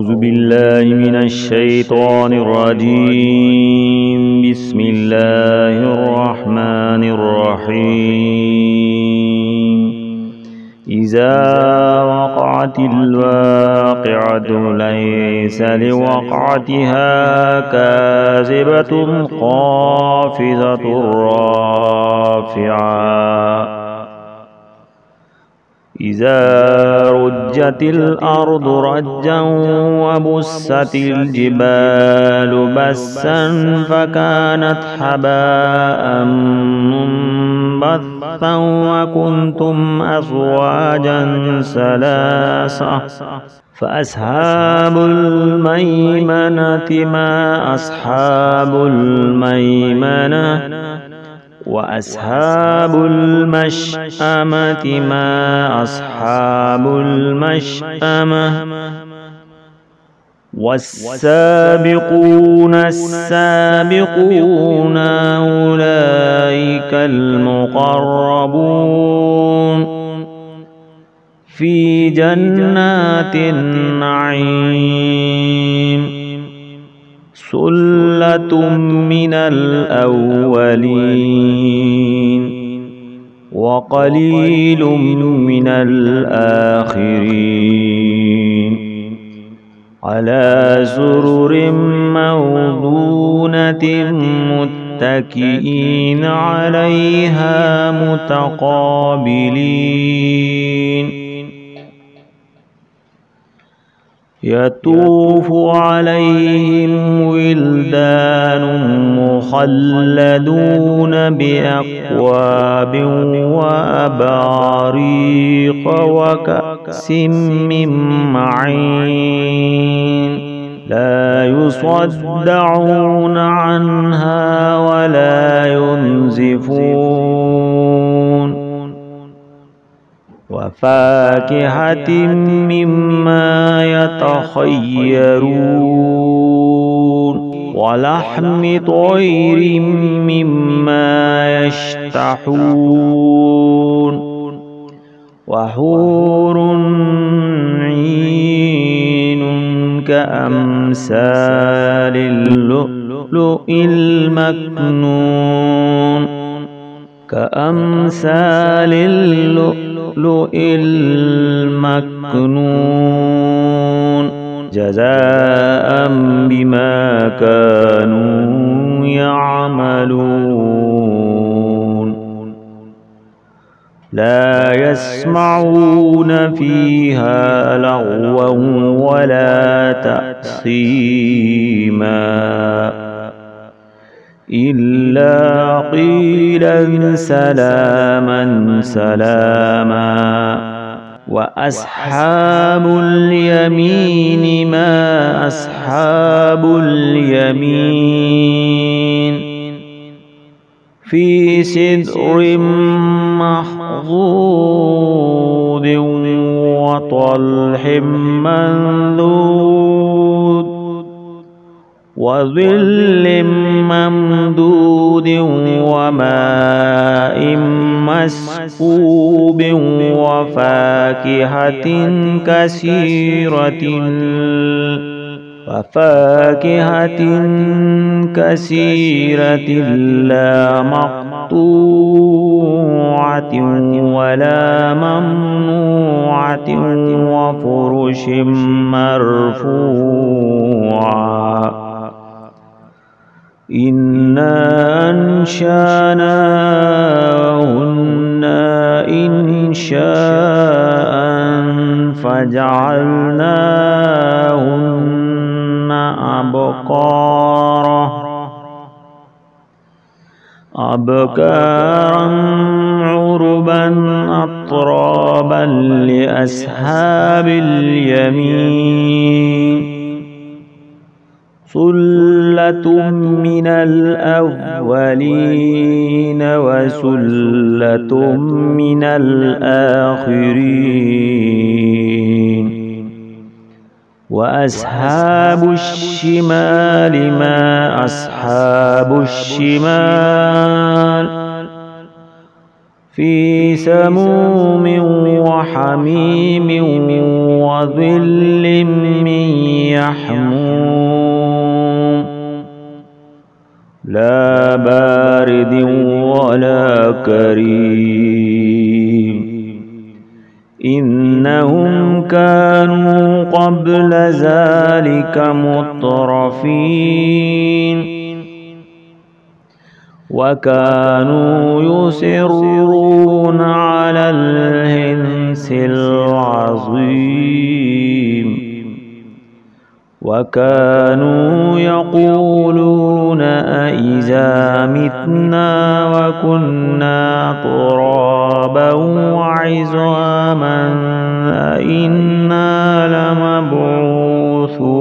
أعوذ بالله من الشيطان الرجيم. بسم الله الرحمن الرحيم. إذا وقعت الواقعة ليس لوقعتها كاذبة خافضة رافعة إذا رجت الأرض رجا وبست الجبال بسا فكانت هباء منبثا وكنتم أزواجا ثلاثة فأصحاب الميمنة ما أصحاب الميمنة وأصحاب المشأمة ما أصحاب المشأمة والسابقون السابقون أولئك المقربون في جنات النعيم. ثلة من الأولين وقليل من الآخرين على سرر موضونة متكئين عليها متقابلين. يطوف عليهم ولدان مخلدون بأكواب وأباريق وكأس من معين لا يصدعون عنها ولا ينزفون وفاكهة مما يتخيرون ولحم طير مما يشتهون وحور عين كأمثال اللؤلؤ المكنون كأمثال اللؤلؤ المكنون جزاء بما كانوا يعملون. لا يسمعون فيها لغوا ولا تأثيما إلا قيلا سلاما سلاما. وأصحاب اليمين ما أصحاب اليمين في سدر مخضود وطلح منضود وظل ممدود وماء مسكوب وفاكهة كثيرة لا مقطوعة ولا ممنوعة وفرش مرفوعة. إنا أنشأناهن إنشاء فجعلناهن أبكارا عربا أترابا لأصحاب اليمين. ثلة من الأولين وثلة من الآخرين. وأصحاب الشمال ما أصحاب الشمال في سموم وحميم وظل من يحموم لا بارد ولا كريم إنهم كانوا قبل ذلك مترفين وكانوا يصرون على الحنث العظيم وكانوا يقولون أإذا متنا وكنا ترابا وعظاما أإنا لمبعوثون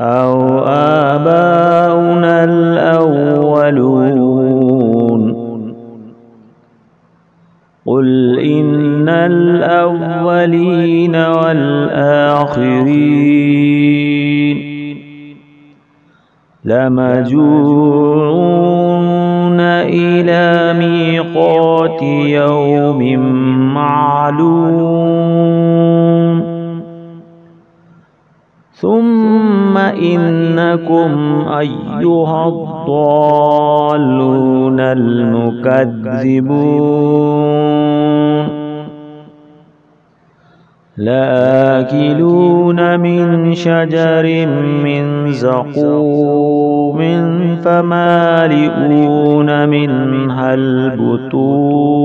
أو آباؤنا الأولون قل إن الأولين والآخرين لمجموعون إلى ميقات يوم معلوم ثم إنكم أيها الضالون المكذبون لآكلون من شجر من زقوم فمالئون منها البطون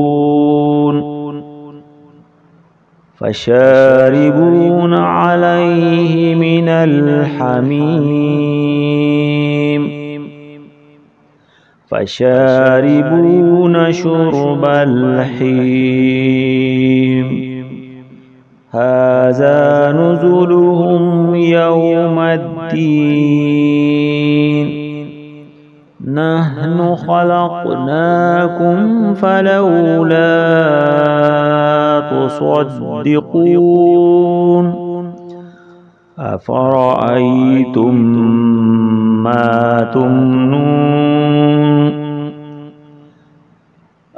فشاربون عليه من الحميم فشاربون شرب الحميم هذا نزلهم يوم الدين نحن خلقناكم فلولا تصدقون أفرأيتم ما تمنون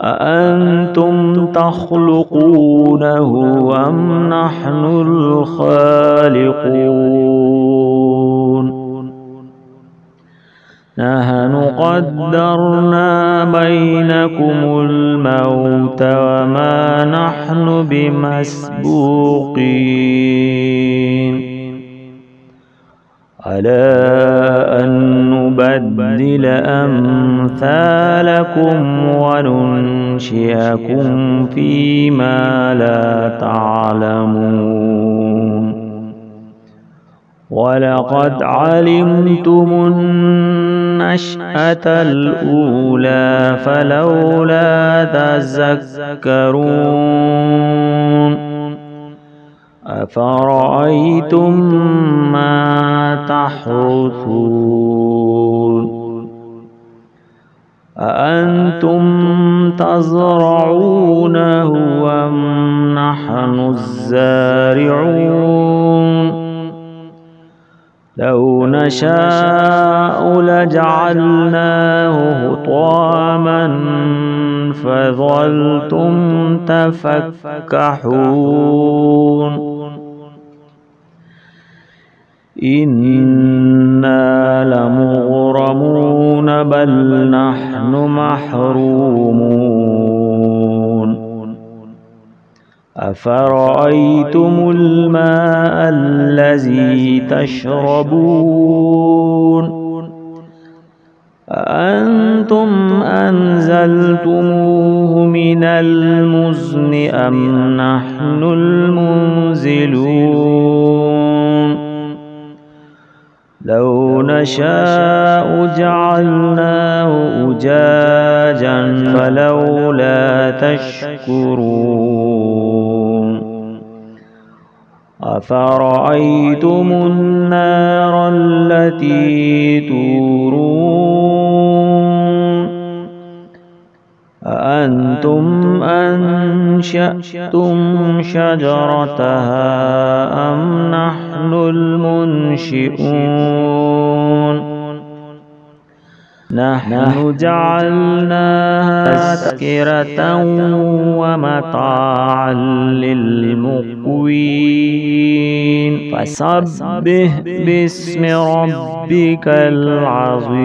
أأنتم تخلقونه أم نحن الخالقون نحن قدرنا بينكم الموت وما نحن بمسبوقين على أن نبدل أمثالكم وننشئكم فيما لا تعلمون ولقد علمتم النشأة الأولى فلولا تذكرون أفرأيتم ما تحرثون أأنتم تزرعونه أم نحن الزارعون لو نشاء لجعلناه حطاما فظلتم تفكحون إنا لمغرمون بل نحن محرومون أفرأيتم الماء الذي تشربون أأنتم أنزلتموه من المزن أم نحن المنزلون لو نشاء جعلناه أجاجا فلولا تشكرون أفرأيتم النار التي تورون أأنتم أنشأتم شجرتها أم نحن المنشئون نحن جعلناها تذكرة ومتاعا للمقوين فسبح باسم ربك العظيم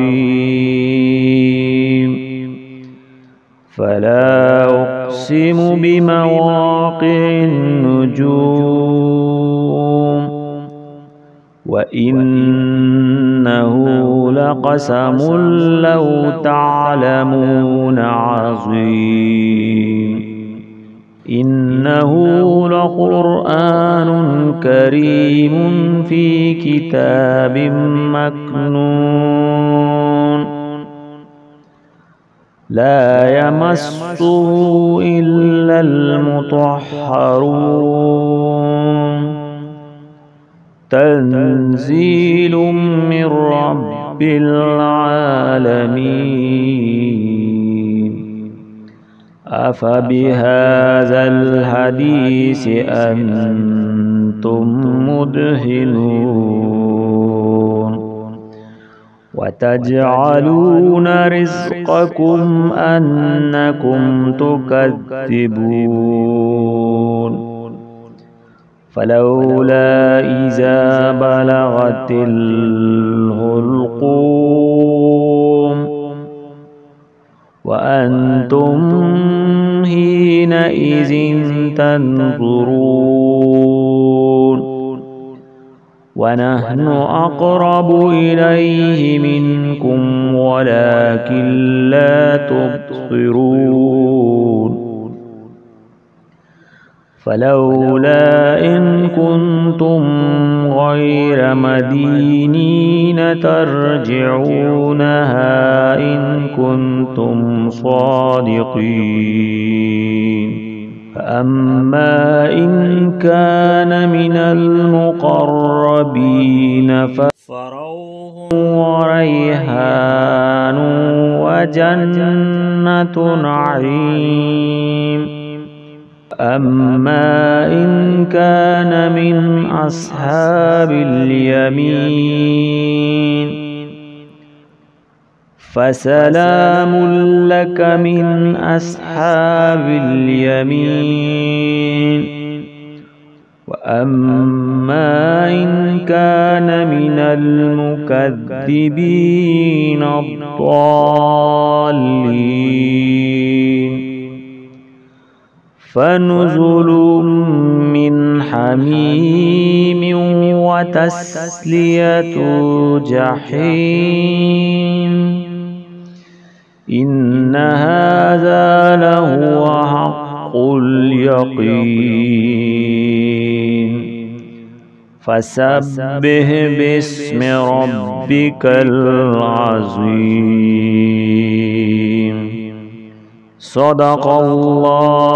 فلا أقسم بمواقع النجوم وإنه لقسم لو تعلمون عظيم إنه لقرآن كريم في كتاب مكنون لا يمسه إلا المطهرون تنزيل من رب العالمين أفبهذا الحديث أنتم مدهنون وتجعلون رزقكم أنكم تكذبون فلولا إذا بلغت الحلقوم وأنتم حينئذ تنظرون ونحن أقرب إليه منكم ولكن لا تبصرون فلولا إن كنتم غير مدينين ترجعونها إن كنتم صادقين فأما إن كان من المقربين فروح وريحان وجنة نعيم أما إن كان من أصحاب اليمين فسلام لك من أصحاب اليمين وأما إن كان من المكذبين الضالين فنزل من حميم وتسلية جحيم إن هذا لهو حق اليقين فسبح باسم ربك العظيم صدق الله